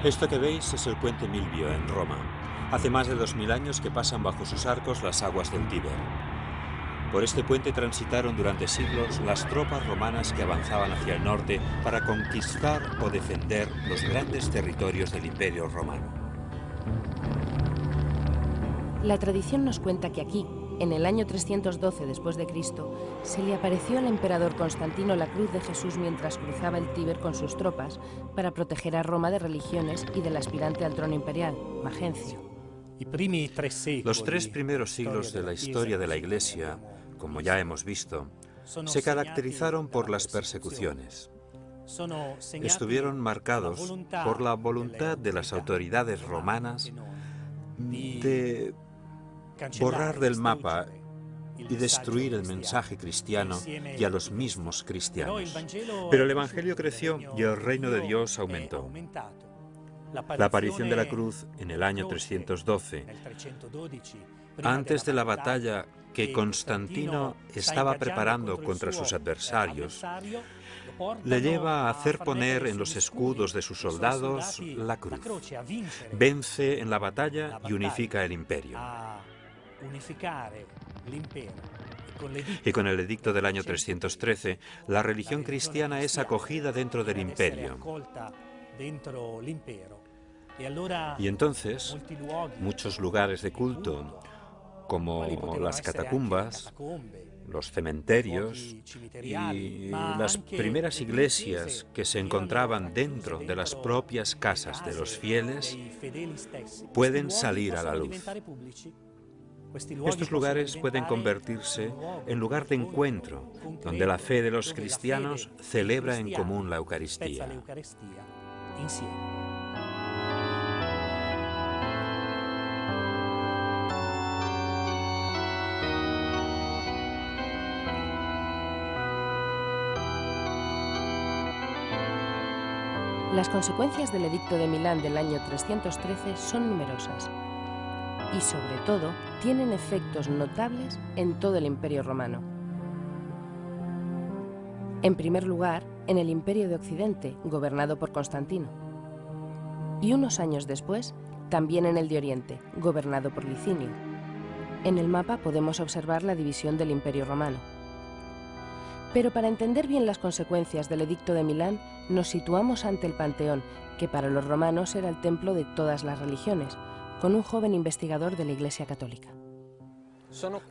Esto que veis es el puente Milvio en Roma. Hace más de 2000 años que pasan bajo sus arcos las aguas del Tíber. Por este puente transitaron durante siglos las tropas romanas que avanzaban hacia el norte para conquistar o defender los grandes territorios del Imperio Romano. La tradición nos cuenta que aquí, en el año 312 después de Cristo, se le apareció al emperador Constantino la cruz de Jesús mientras cruzaba el Tíber con sus tropas para proteger a Roma de religiones y del aspirante al trono imperial, Magencio. Los 3 primeros siglos de la historia de la Iglesia, como ya hemos visto, se caracterizaron por las persecuciones. Estuvieron marcados por la voluntad de las autoridades romanas de borrar del mapa y destruir el mensaje cristiano y a los mismos cristianos. Pero el Evangelio creció y el reino de Dios aumentó. La aparición de la cruz en el año 312, antes de la batalla que Constantino estaba preparando contra sus adversarios, le lleva a hacer poner en los escudos de sus soldados la cruz. Vence en la batalla y unifica el imperio. Y con el edicto del año 313, la religión cristiana es acogida dentro del imperio. Y entonces, muchos lugares de culto, como las catacumbas, los cementerios y las primeras iglesias que se encontraban dentro de las propias casas de los fieles, pueden salir a la luz. Estos lugares pueden convertirse en lugar de encuentro, donde la fe de los cristianos celebra en común la Eucaristía. Las consecuencias del Edicto de Milán del año 313 son numerosas y, sobre todo, tienen efectos notables en todo el Imperio Romano. En primer lugar, en el Imperio de Occidente, gobernado por Constantino. Y unos años después, también en el de Oriente, gobernado por Licinio. En el mapa podemos observar la división del Imperio Romano. Pero para entender bien las consecuencias del Edicto de Milán, nos situamos ante el Panteón, que para los romanos era el templo de todas las religiones, con un joven investigador de la Iglesia Católica.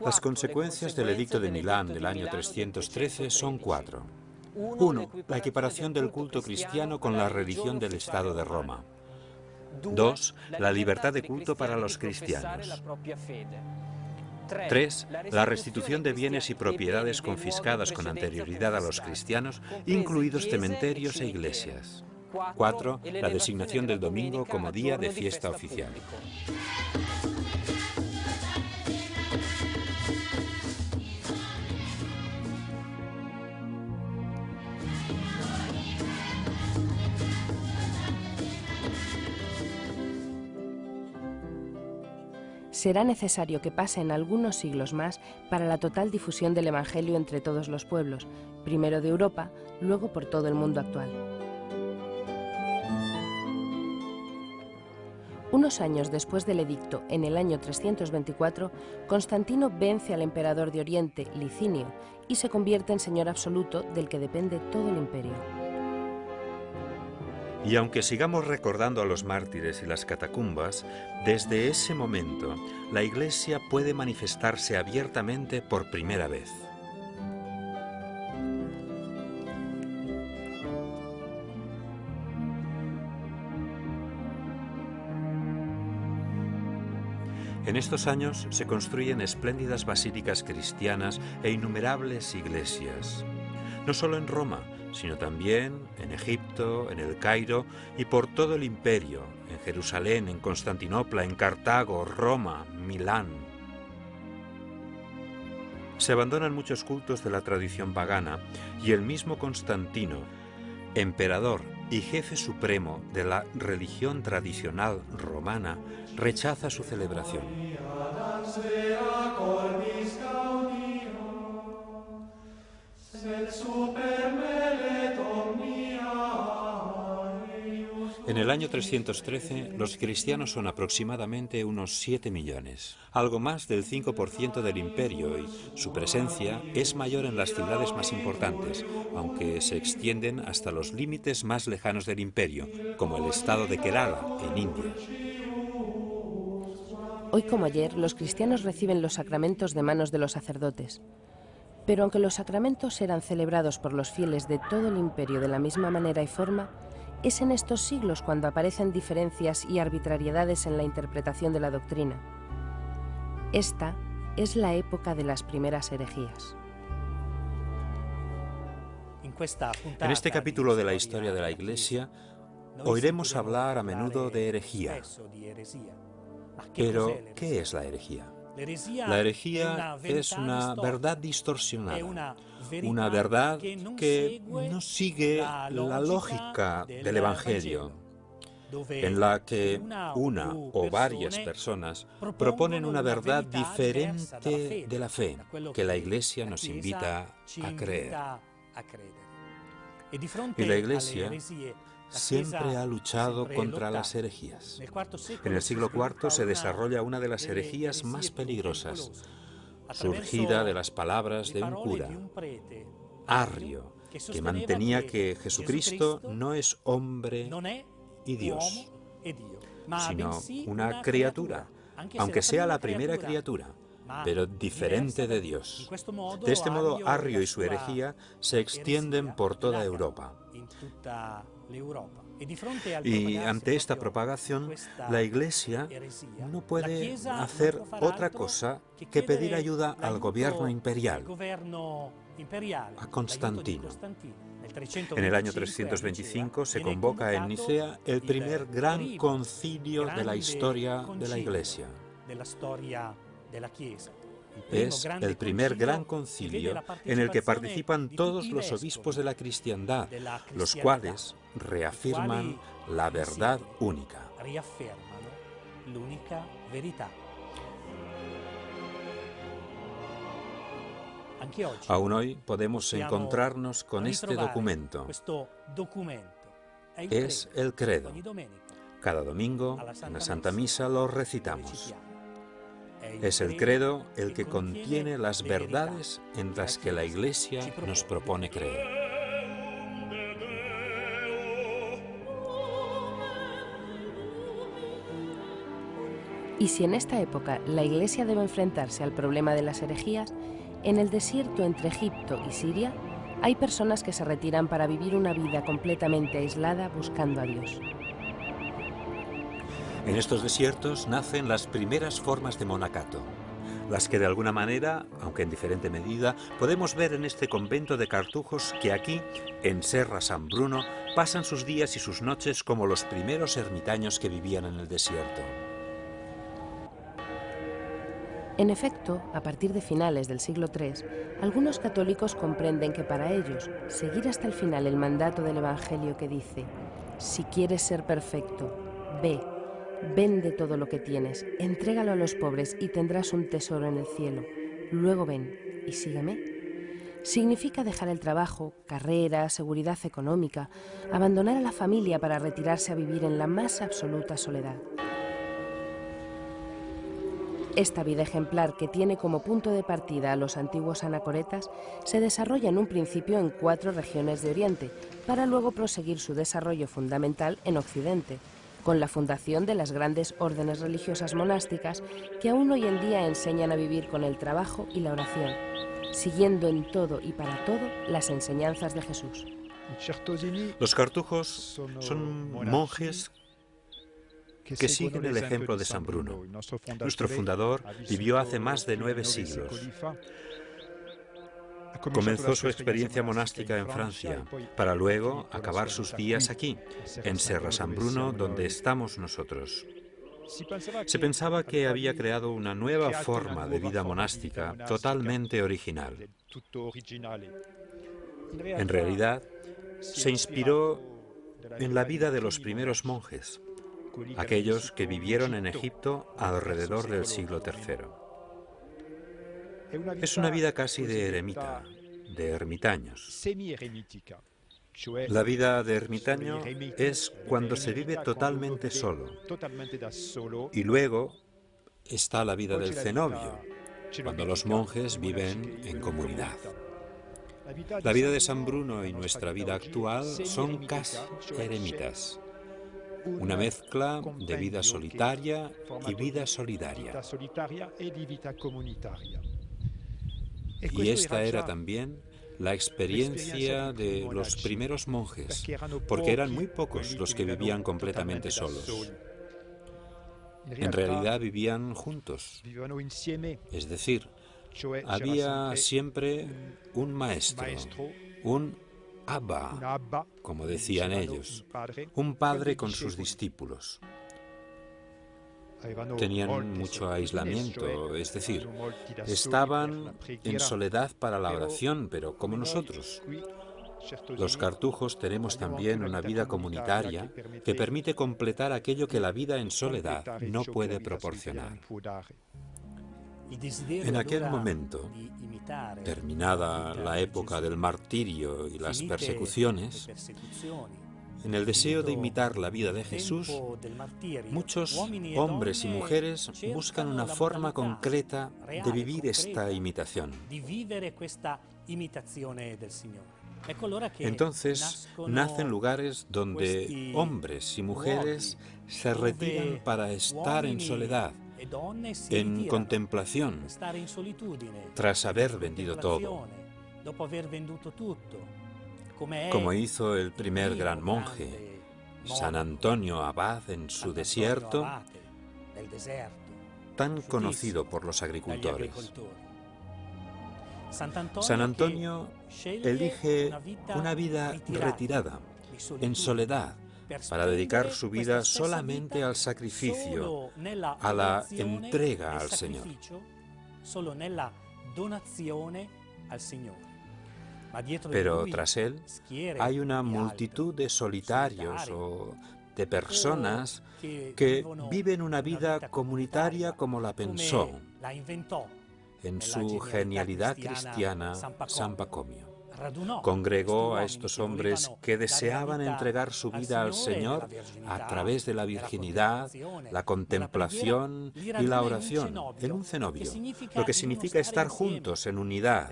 Las consecuencias del Edicto de Milán del año 313 son 4. 1. La equiparación del culto cristiano con la religión del Estado de Roma. 2. La libertad de culto para los cristianos. 3. La restitución de bienes y propiedades confiscadas con anterioridad a los cristianos, incluidos cementerios e iglesias. 4. La designación del domingo como día de fiesta oficial. Será necesario que pasen algunos siglos más para la total difusión del Evangelio entre todos los pueblos, primero de Europa, luego por todo el mundo actual. Unos años después del edicto, en el año 324, Constantino vence al emperador de Oriente, Licinio, y se convierte en señor absoluto del que depende todo el imperio. Y aunque sigamos recordando a los mártires y las catacumbas, desde ese momento la Iglesia puede manifestarse abiertamente por primera vez. En estos años se construyen espléndidas basílicas cristianas e innumerables iglesias, no solo en Roma, sino también en Egipto, en el Cairo y por todo el imperio, en Jerusalén, en Constantinopla, en Cartago, Roma, Milán. Se abandonan muchos cultos de la tradición pagana y el mismo Constantino, emperador y jefe supremo de la religión tradicional romana, rechaza su celebración. En el año 313, los cristianos son aproximadamente unos 7 millones, algo más del 5% del imperio, y su presencia es mayor en las ciudades más importantes, aunque se extienden hasta los límites más lejanos del imperio, como el estado de Kerala, en India. Hoy como ayer, los cristianos reciben los sacramentos de manos de los sacerdotes. Pero aunque los sacramentos eran celebrados por los fieles de todo el imperio de la misma manera y forma, es en estos siglos cuando aparecen diferencias y arbitrariedades en la interpretación de la doctrina. Esta es la época de las primeras herejías. En este capítulo de la historia de la Iglesia, oiremos hablar a menudo de herejía. Pero, ¿qué es la herejía? La herejía es una verdad distorsionada, una verdad que no sigue la lógica del Evangelio, en la que una o varias personas proponen una verdad diferente de la fe que la Iglesia nos invita a creer. Y la Iglesia siempre ha luchado contra las herejías. En el siglo IV se desarrolla una de las herejías más peligrosas, surgida de las palabras de un cura, Arrio, que mantenía que Jesucristo no es hombre y Dios, sino una criatura, aunque sea la primera criatura, pero diferente de Dios. De este modo, Arrio y su herejía se extienden por toda Europa. Y ante esta propagación, la Iglesia no puede hacer otra cosa que pedir ayuda al gobierno imperial, a Constantino. En el año 325 se convoca en Nicea el primer gran concilio de la historia de la Iglesia. Es el primer gran concilio en el que participan todos los obispos de la cristiandad, los cuales reafirman la verdad única. Aún hoy podemos encontrarnos con este documento. Es el credo. Cada domingo, en la Santa Misa, lo recitamos. Es el credo el que contiene las verdades en las que la Iglesia nos propone creer. Y si en esta época la Iglesia debe enfrentarse al problema de las herejías, en el desierto entre Egipto y Siria hay personas que se retiran para vivir una vida completamente aislada buscando a Dios. En estos desiertos nacen las primeras formas de monacato, las que de alguna manera, aunque en diferente medida, podemos ver en este convento de cartujos que aquí, en Serra San Bruno, pasan sus días y sus noches como los primeros ermitaños que vivían en el desierto. En efecto, a partir de finales del siglo III, algunos católicos comprenden que para ellos, seguir hasta el final el mandato del Evangelio que dice: si quieres ser perfecto, ve, vende todo lo que tienes, entrégalo a los pobres y tendrás un tesoro en el cielo. Luego ven y sígueme. Significa dejar el trabajo, carrera, seguridad económica, abandonar a la familia para retirarse a vivir en la más absoluta soledad. Esta vida ejemplar, que tiene como punto de partida a los antiguos anacoretas, se desarrolla en un principio en 4 regiones de Oriente, para luego proseguir su desarrollo fundamental en Occidente, con la fundación de las grandes órdenes religiosas monásticas que aún hoy en día enseñan a vivir con el trabajo y la oración, siguiendo en todo y para todo las enseñanzas de Jesús. Los cartujos son monjes que siguen el ejemplo de San Bruno. Nuestro fundador vivió hace más de 9 siglos. Comenzó su experiencia monástica en Francia, para luego acabar sus días aquí, en Serra San Bruno, donde estamos nosotros. Se pensaba que había creado una nueva forma de vida monástica totalmente original. En realidad, se inspiró en la vida de los primeros monjes, aquellos que vivieron en Egipto alrededor del siglo III. Es una vida casi de eremita, de ermitaños. La vida de ermitaño es cuando se vive totalmente solo. Y luego está la vida del cenobio, cuando los monjes viven en comunidad. La vida de San Bruno y nuestra vida actual son casi eremitas. Una mezcla de vida solitaria y vida solidaria. Y esta era también la experiencia de los primeros monjes, porque eran muy pocos los que vivían completamente solos. En realidad vivían juntos, es decir, había siempre un maestro, un Abba, como decían ellos, un padre con sus discípulos. Tenían mucho aislamiento, es decir, estaban en soledad para la oración, pero como nosotros. Los cartujos tenemos también una vida comunitaria que permite completar aquello que la vida en soledad no puede proporcionar. En aquel momento, terminada la época del martirio y las persecuciones, en el deseo de imitar la vida de Jesús, muchos hombres y mujeres buscan una forma concreta de vivir esta imitación. Entonces nacen lugares donde hombres y mujeres se retiran para estar en soledad, en contemplación, tras haber vendido todo, como hizo el primer gran monje, San Antonio Abad en su desierto, tan conocido por los agricultores. San Antonio elige una vida retirada, en soledad, para dedicar su vida solamente al sacrificio, a la entrega al Señor. Pero tras él hay una multitud de solitarios o de personas que viven una vida comunitaria como la pensó, en su genialidad cristiana, San Pacomio. Congregó a estos hombres que deseaban entregar su vida al Señor a través de la virginidad, la contemplación y la oración en un cenobio, lo que significa estar juntos en unidad,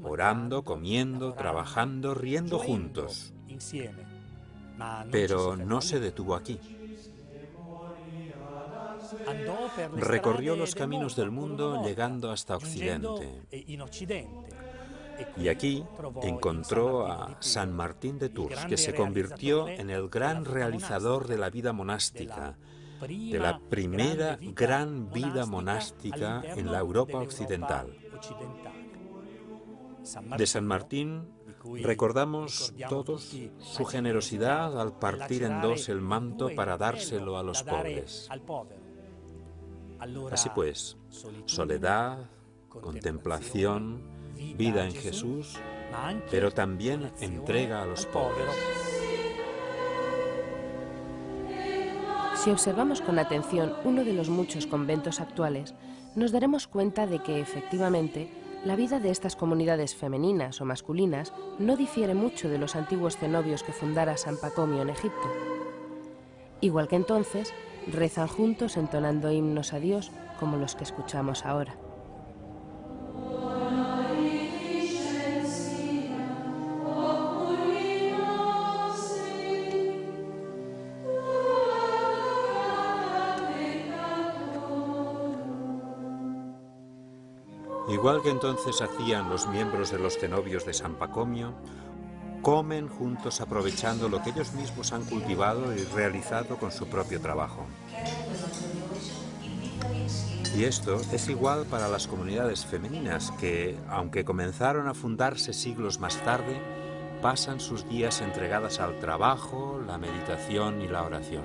orando, comiendo, trabajando, riendo juntos. Pero no se detuvo aquí. Recorrió los caminos del mundo llegando hasta Occidente. Y aquí encontró a San Martín de Tours, que se convirtió en el gran realizador de la vida monástica, de la primera gran vida monástica en la Europa occidental. De San Martín recordamos todos su generosidad al partir en dos el manto para dárselo a los pobres. Así pues, soledad, contemplación, vida en Jesús, pero también entrega a los pobres. Si observamos con atención uno de los muchos conventos actuales, nos daremos cuenta de que, efectivamente, la vida de estas comunidades femeninas o masculinas no difiere mucho de los antiguos cenobios que fundara San Pacomio en Egipto. Igual que entonces, rezan juntos entonando himnos a Dios como los que escuchamos ahora. Igual que entonces hacían los miembros de los cenobios de San Pacomio, comen juntos aprovechando lo que ellos mismos han cultivado y realizado con su propio trabajo. Y esto es igual para las comunidades femeninas que, aunque comenzaron a fundarse siglos más tarde, pasan sus días entregadas al trabajo, la meditación y la oración.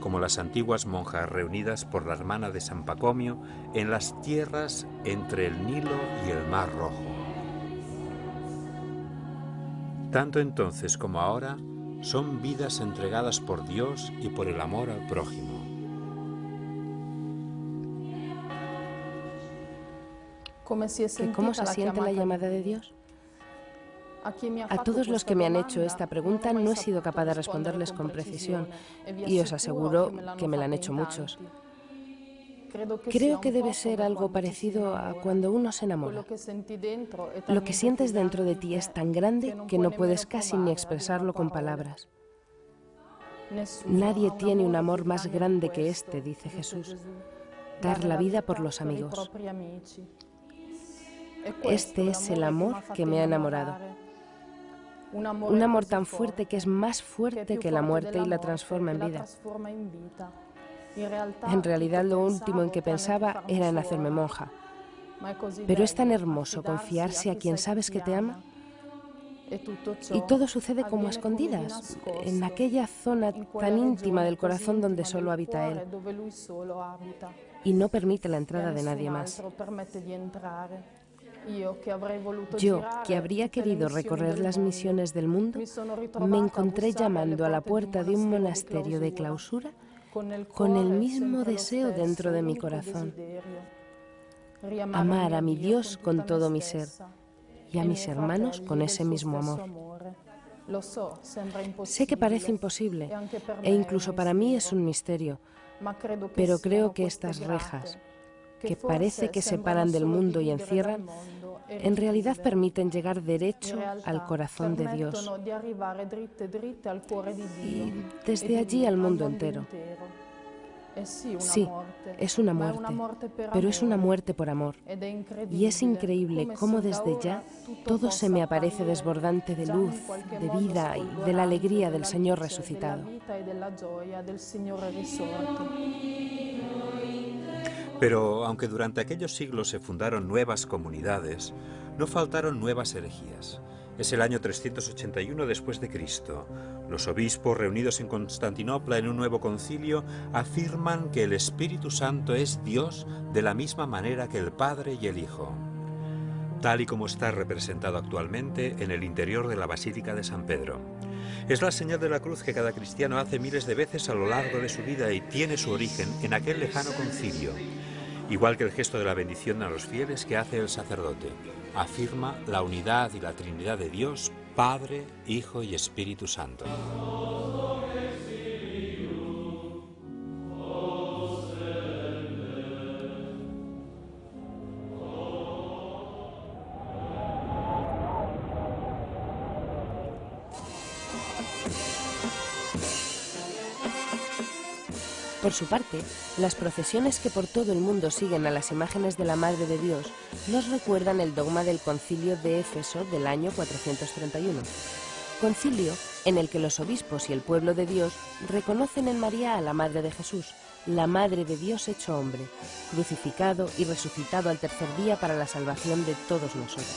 Como las antiguas monjas reunidas por la hermana de San Pacomio en las tierras entre el Nilo y el Mar Rojo. Tanto entonces como ahora, son vidas entregadas por Dios y por el amor al prójimo. ¿Cómo se siente la llamada de Dios? A todos los que me han hecho esta pregunta no he sido capaz de responderles con precisión, y os aseguro que me la han hecho muchos. Creo que debe ser algo parecido a cuando uno se enamora. Lo que sientes dentro de ti es tan grande que no puedes casi ni expresarlo con palabras. Nadie tiene un amor más grande que este, dice Jesús, dar la vida por los amigos. Este es el amor que me ha enamorado. Un amor tan fuerte que es más fuerte que la muerte y la transforma en vida. En realidad lo último en que pensaba era en hacerme monja. Pero es tan hermoso confiarse a quien sabes que te ama. Y todo sucede como a escondidas, en aquella zona tan íntima del corazón donde solo habita Él. Y no permite la entrada de nadie más. Yo, que habría querido recorrer las misiones del mundo, me encontré llamando a la puerta de un monasterio de clausura con el mismo deseo dentro de mi corazón. Amar a mi Dios con todo mi ser y a mis hermanos con ese mismo amor. Sé que parece imposible e incluso para mí es un misterio, pero creo que estas rejas, que parece que separan del mundo y encierran, en realidad permiten llegar derecho al corazón de Dios y desde allí al mundo entero. Sí, es una muerte, pero es una muerte por amor. Y es increíble cómo desde ya todo se me aparece desbordante de luz, de vida y de la alegría del Señor resucitado. Pero aunque durante aquellos siglos se fundaron nuevas comunidades, no faltaron nuevas herejías. Es el año 381 después de Cristo. Los obispos reunidos en Constantinopla en un nuevo concilio afirman que el Espíritu Santo es Dios de la misma manera que el Padre y el Hijo, tal y como está representado actualmente en el interior de la Basílica de San Pedro. Es la señal de la cruz que cada cristiano hace miles de veces a lo largo de su vida y tiene su origen en aquel lejano concilio, igual que el gesto de la bendición a los fieles que hace el sacerdote. Afirma la unidad y la Trinidad de Dios, Padre, Hijo y Espíritu Santo. Por su parte, las procesiones que por todo el mundo siguen a las imágenes de la Madre de Dios nos recuerdan el dogma del Concilio de Éfeso del año 431. Concilio en el que los obispos y el pueblo de Dios reconocen en María a la Madre de Jesús, la Madre de Dios hecho hombre, crucificado y resucitado al tercer día para la salvación de todos nosotros.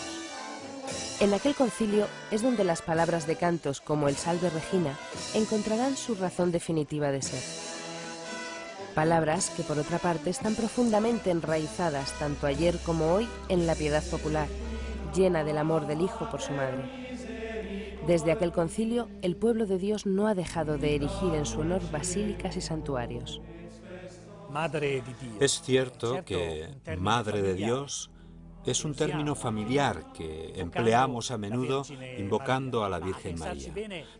En aquel concilio es donde las palabras de cantos como el Salve Regina encontrarán su razón definitiva de ser. Palabras que, por otra parte, están profundamente enraizadas tanto ayer como hoy en la piedad popular, llena del amor del Hijo por su Madre. Desde aquel concilio, el pueblo de Dios no ha dejado de erigir en su honor basílicas y santuarios. Es cierto que Madre de Dios es un término familiar que empleamos a menudo invocando a la Virgen María.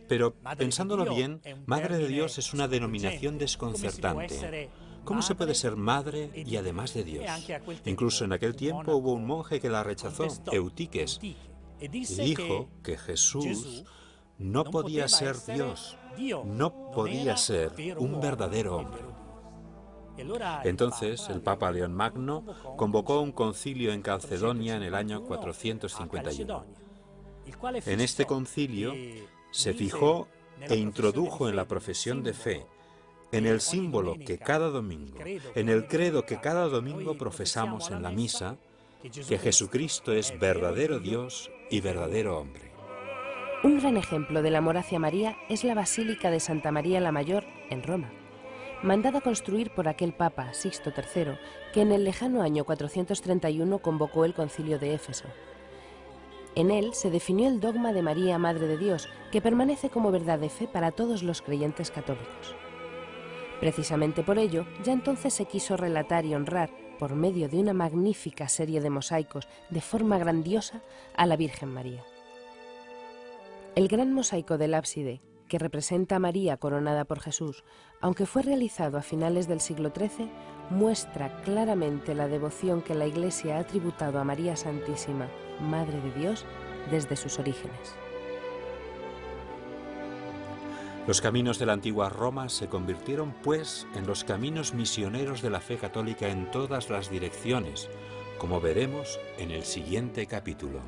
Pero, pensándolo bien, Madre de Dios es una denominación desconcertante. ¿Cómo se puede ser madre y además de Dios? Incluso en aquel tiempo hubo un monje que la rechazó, Eutiques, y dijo que Jesús no podía ser Dios, no podía ser un verdadero hombre. Entonces, el Papa León Magno convocó un concilio en Calcedonia en el año 451. En este concilio se fijó e introdujo en la profesión de fe, en el símbolo que cada domingo, en el credo que cada domingo profesamos en la misa, que Jesucristo es verdadero Dios y verdadero hombre. Un gran ejemplo del amor hacia María es la Basílica de Santa María la Mayor, en Roma, mandada construir por aquel Papa, Sixto III, que en el lejano año 431 convocó el Concilio de Éfeso. En él se definió el dogma de María, Madre de Dios, que permanece como verdad de fe para todos los creyentes católicos. Precisamente por ello, ya entonces se quiso relatar y honrar, por medio de una magnífica serie de mosaicos, de forma grandiosa, a la Virgen María. El gran mosaico del ábside, que representa a María coronada por Jesús, aunque fue realizado a finales del siglo XIII, muestra claramente la devoción que la Iglesia ha tributado a María Santísima, Madre de Dios, desde sus orígenes. Los caminos de la antigua Roma se convirtieron, pues, en los caminos misioneros de la fe católica en todas las direcciones, como veremos en el siguiente capítulo.